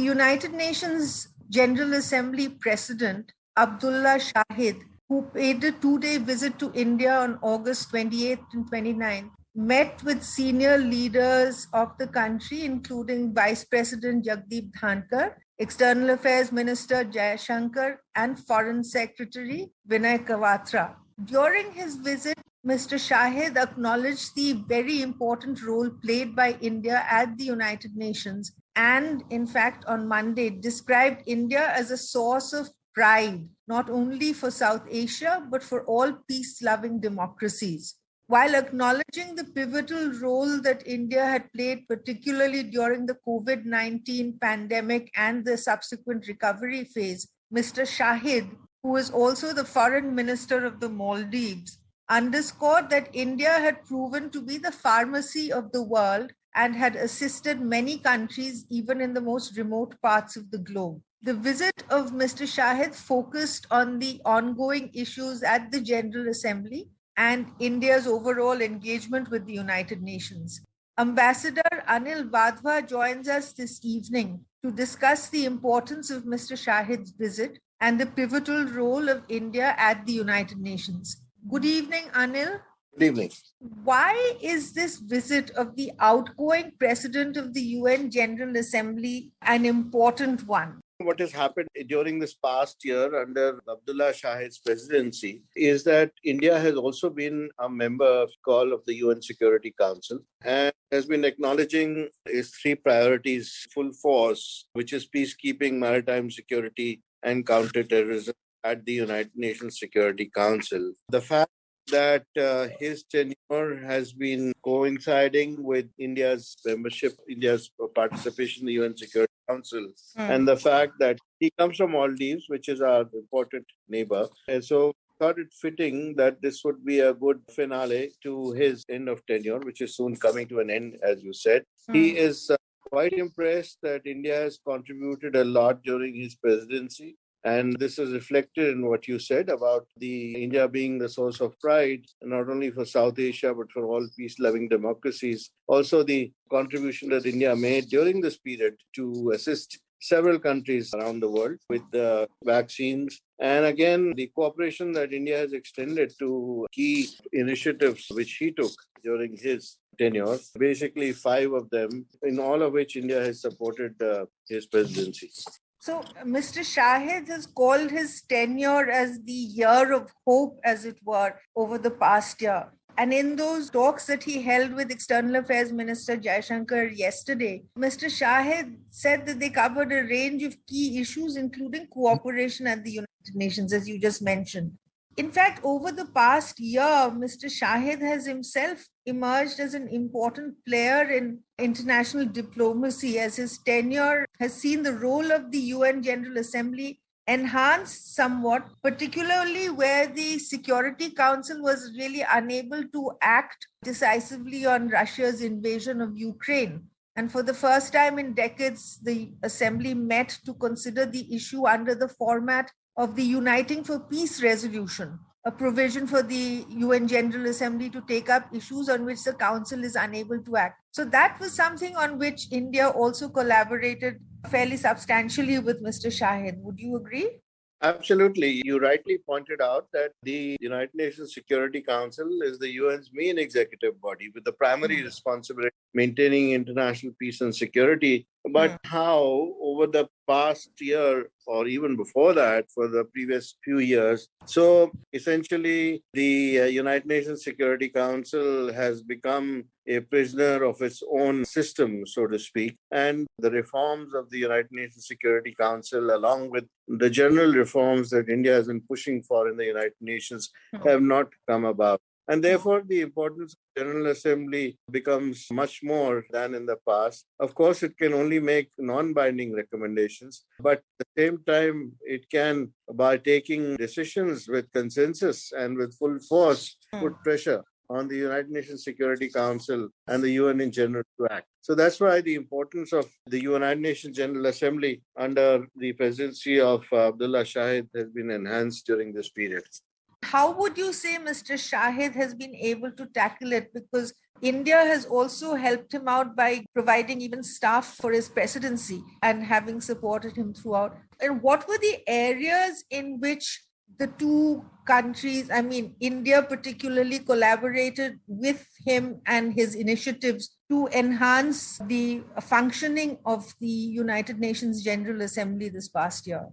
The United Nations General Assembly President Abdullah Shahid, who paid a 2-day visit to India on August 28th and 29th, met with senior leaders of the country, including Vice President Jagdeep Dhankar, External Affairs Minister Jaishankar, and Foreign Secretary Vinay Kwatra. During his visit, Mr. Shahid acknowledged the very important role played by India at the United Nations and, in fact, on Monday, described India as a source of pride, not only for South Asia, but for all peace-loving democracies. While acknowledging the pivotal role that India had played, particularly during the COVID-19 pandemic and the subsequent recovery phase, Mr. Shahid, who is also the foreign minister of the Maldives, underscored that India had proven to be the pharmacy of the world and had assisted many countries, even in the most remote parts of the globe. The visit of Mr. Shahid focused on the ongoing issues at the General Assembly and India's overall engagement with the United Nations. Ambassador Anil Vadhva joins us this evening to discuss the importance of Mr. Shahid's visit and the pivotal role of India at the United Nations. Good evening, Anil. Good evening. Why is this visit of the outgoing President of the UN General Assembly an important one? What has happened during this past year under Abdullah Shahid's presidency is that India has also been a member of the UN Security Council and has been acknowledging its three priorities full force, which is peacekeeping, maritime security, and counterterrorism at the United Nations Security Council. The fact that his tenure has been coinciding with India's participation in the UN Security Council, and the fact that he comes from Maldives, which is our important neighbor. And so thought it fitting that this would be a good finale to his end of tenure, which is soon coming to an end, as you said. He is quite impressed that India has contributed a lot during his presidency. And this is reflected in what you said about the India being the source of pride, not only for South Asia, but for all peace-loving democracies. Also, the contribution that India made during this period to assist several countries around the world with the vaccines. And again, the cooperation that India has extended to key initiatives which he took during his tenure, basically 5 of them, in all of which India has supported his presidency. So Mr. Shahid has called his tenure as the year of hope, as it were, over the past year. And in those talks that he held with External Affairs Minister Jaishankar yesterday, Mr. Shahid said that they covered a range of key issues, including cooperation at the United Nations, as you just mentioned. In fact, over the past year, Mr. Shahid has himself emerged as an important player in international diplomacy, as his tenure has seen the role of the UN General Assembly enhanced somewhat, particularly where the Security Council was really unable to act decisively on Russia's invasion of Ukraine. And for the first time in decades, the Assembly met to consider the issue under the format of the Uniting for Peace resolution, a provision for the UN General Assembly to take up issues on which the Council is unable to act. So that was something on which India also collaborated fairly substantially with Mr. Shahid. Would you agree? Absolutely. You rightly pointed out that the United Nations Security Council is the UN's main executive body with the primary responsibility of maintaining international peace and security. But how over the past year or even before that, for the previous few years, so essentially the United Nations Security Council has become a prisoner of its own system, so to speak. And the reforms of the United Nations Security Council, along with the general reforms that India has been pushing for in the United Nations, have not come about. And therefore, the importance of the General Assembly becomes much more than in the past. Of course, it can only make non-binding recommendations, but at the same time, it can, by taking decisions with consensus and with full force, put pressure on the United Nations Security Council and the UN in general to act. So that's why the importance of the United Nations General Assembly under the presidency of Abdullah Shahid has been enhanced during this period. How would you say Mr. Shahid has been able to tackle it? Because India has also helped him out by providing even staff for his presidency and having supported him throughout. And what were the areas in which the two countries, I mean, India particularly, collaborated with him and his initiatives to enhance the functioning of the United Nations General Assembly this past year?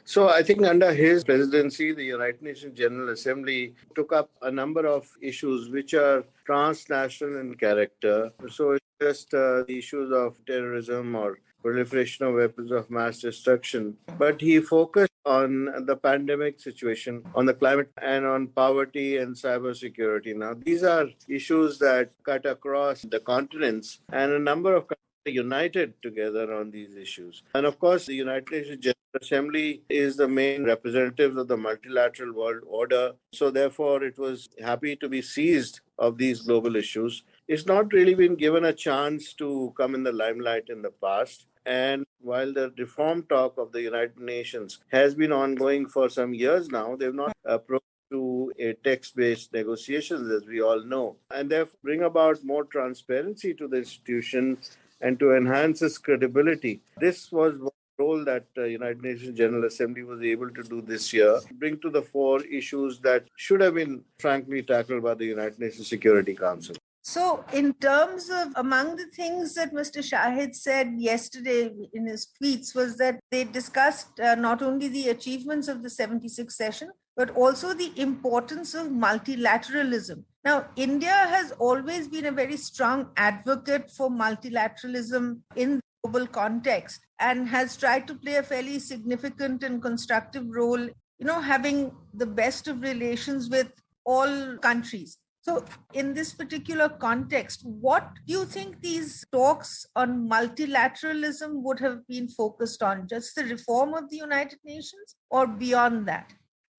So I think under his presidency, the United Nations General Assembly took up a number of issues which are transnational in character. So it's just the issues of terrorism or proliferation of weapons of mass destruction. But he focused on the pandemic situation, on the climate, and on poverty and cybersecurity. Now, these are issues that cut across the continents, and a number of countries are united together on these issues. And of course, the United Nations General Assembly is the main representative of the multilateral world order. So therefore, it was happy to be seized of these global issues. It's not really been given a chance to come in the limelight in the past. And while the reform talk of the United Nations has been ongoing for some years now, they've not approached to a text-based negotiations, as we all know, and therefore bring about more transparency to the institution and to enhance its credibility. This was one role that United Nations General Assembly was able to do this year, bring to the fore issues that should have been frankly tackled by the United Nations Security Council. So, in terms of among the things that Mr. Shahid said yesterday in his tweets was that they discussed not only the achievements of the 76th session, but also the importance of multilateralism. Now, India has always been a very strong advocate for multilateralism in the global context and has tried to play a fairly significant and constructive role, having the best of relations with all countries. So, in this particular context, what do you think these talks on multilateralism would have been focused on? Just the reform of the United Nations or beyond that?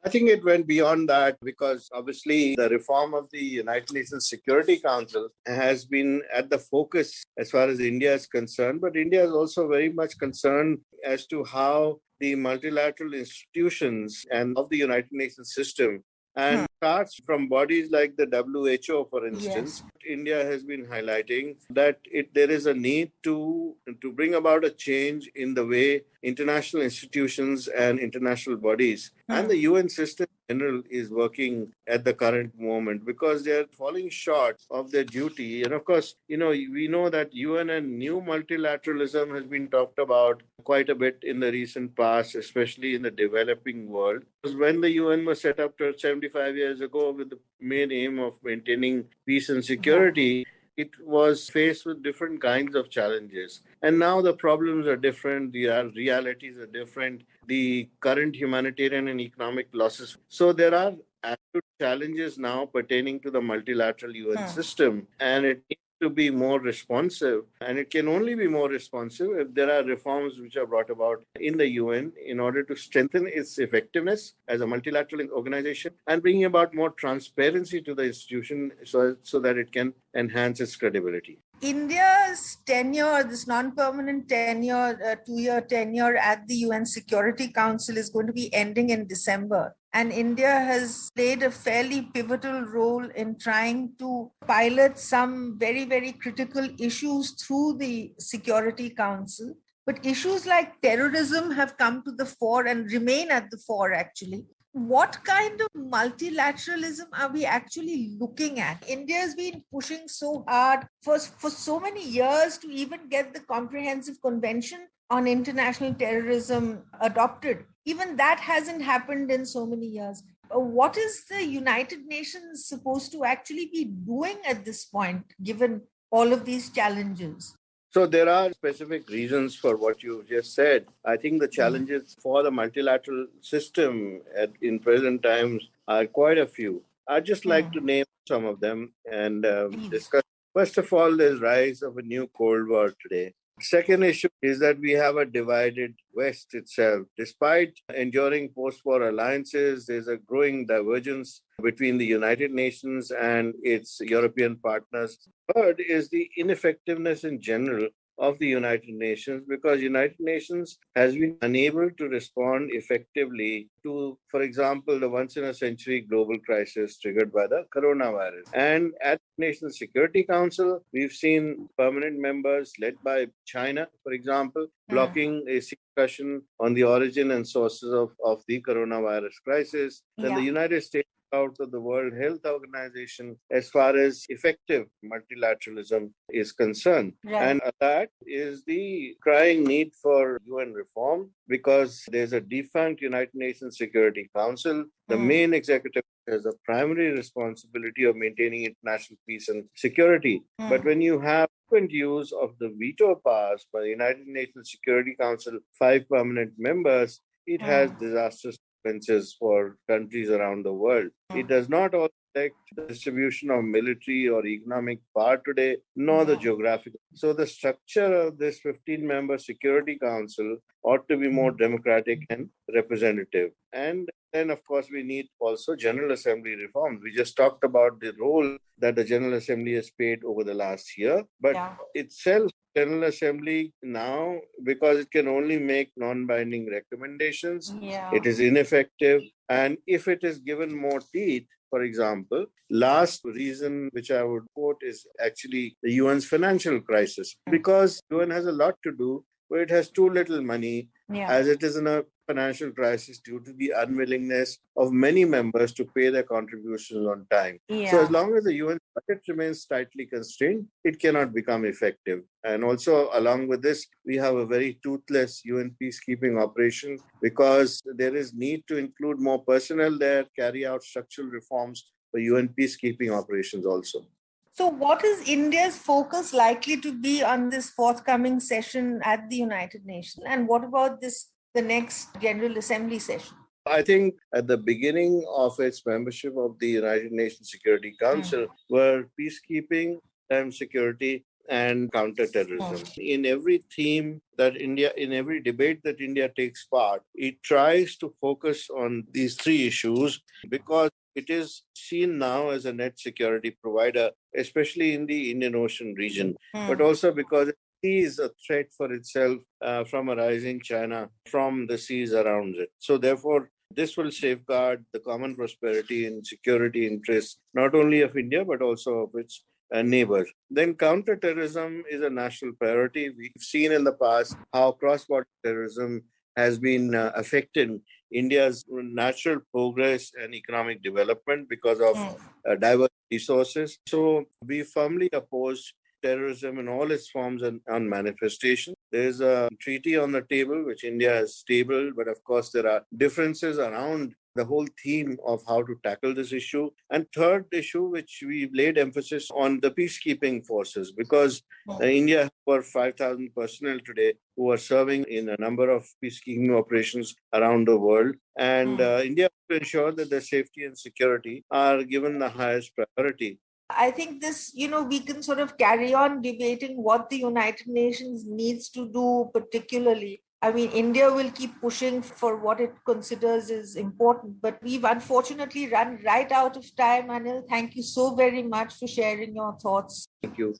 I think it went beyond that because obviously the reform of the United Nations Security Council has been at the focus as far as India is concerned. But India is also very much concerned as to how the multilateral institutions and of the United Nations system and starts from bodies like the WHO, for instance. Yes. India has been highlighting that there is a need to bring about a change in the way international institutions and international bodies and the UN system in general is working at the current moment because they are falling short of their duty. And of course, we know that UN and new multilateralism has been talked about quite a bit in the recent past, especially in the developing world. Because when the UN was set up 75 years ago with the main aim of maintaining peace and security, it was faced with different kinds of challenges. And now the problems are different, the realities are different, the current humanitarian and economic losses. So there are acute challenges now pertaining to the multilateral UN system, and it needs to be more responsive. And it can only be more responsive if there are reforms which are brought about in the UN in order to strengthen its effectiveness as a multilateral organization and bringing about more transparency to the institution so that it can enhance its credibility. India's tenure, this non-permanent tenure, 2-year tenure at the UN Security Council is going to be ending in December. And India has played a fairly pivotal role in trying to pilot some very, very critical issues through the Security Council. But issues like terrorism have come to the fore and remain at the fore, actually. What kind of multilateralism are we actually looking at? India has been pushing so hard for so many years to even get the Comprehensive Convention on International Terrorism adopted. Even that hasn't happened in so many years. What is the United Nations supposed to actually be doing at this point, given all of these challenges? So there are specific reasons for what you just said. I think the challenges for the multilateral system in present times are quite a few. I'd just like to name some of them and discuss. First of all, there's rise of a new Cold War today. Second issue is that we have a divided West itself. Despite enduring post-war alliances, there's a growing divergence between the United Nations and its European partners. Third is the ineffectiveness in general of the United Nations, because United Nations has been unable to respond effectively to, for example, the once in a century global crisis triggered by the coronavirus. And at the National Security Council, we've seen permanent members led by China, for example, blocking a discussion on the origin and sources of the coronavirus crisis. Then the United States out of the World Health Organization as far as effective multilateralism is concerned. Right. And that is the crying need for UN reform, because there's a defunct United Nations Security Council. The main executive has the primary responsibility of maintaining international peace and security. But when you have frequent use of the veto powers by the United Nations Security Council, 5 permanent members, it has disastrous consequences for countries around the world. It does not also affect the distribution of military or economic power today, nor the geographical. So the structure of this 15-member Security Council ought to be more democratic and representative. And then, of course, we need also General Assembly reforms. We just talked about the role that the General Assembly has played over the last year, but itself, General Assembly now, because it can only make non-binding recommendations, it is ineffective. And if it is given more teeth, for example, last reason which I would quote is actually the UN's financial crisis, because UN has a lot to do, but it has too little money, as it is in a financial crisis due to the unwillingness of many members to pay their contributions on time. So as long as the UN budget remains tightly constrained, it cannot become effective. And also, along with this, we have a very toothless UN peacekeeping operation, because there is need to include more personnel there, carry out structural reforms for UN peacekeeping operations also. So what is India's focus likely to be on this forthcoming session at the United Nations? And what about the next General Assembly session? I think at the beginning of its membership of the United Nations Security Council were peacekeeping, time security, and counterterrorism. In every theme that India, in every debate that India takes part, it tries to focus on these 3 issues, because it is seen now as a net security provider, especially in the Indian Ocean region, but also because it is a threat for itself from a rising China from the seas around it. So therefore, this will safeguard the common prosperity and security interests, not only of India, but also of its neighbors. Then counterterrorism is a national priority. We've seen in the past how cross-border terrorism has been affecting India's natural progress and economic development because of diverse resources. So we firmly oppose terrorism in all its forms and manifestation. There is a treaty on the table which India has tabled, but of course there are differences around the whole theme of how to tackle this issue. And third issue, which we laid emphasis on, the peacekeeping forces, because India has over 5,000 personnel today who are serving in a number of peacekeeping operations around the world. And India to ensure that their safety and security are given the highest priority. I think this, we can sort of carry on debating what the United Nations needs to do particularly. I mean, India will keep pushing for what it considers is important, but we've unfortunately run right out of time. Anil, thank you so very much for sharing your thoughts. Thank you.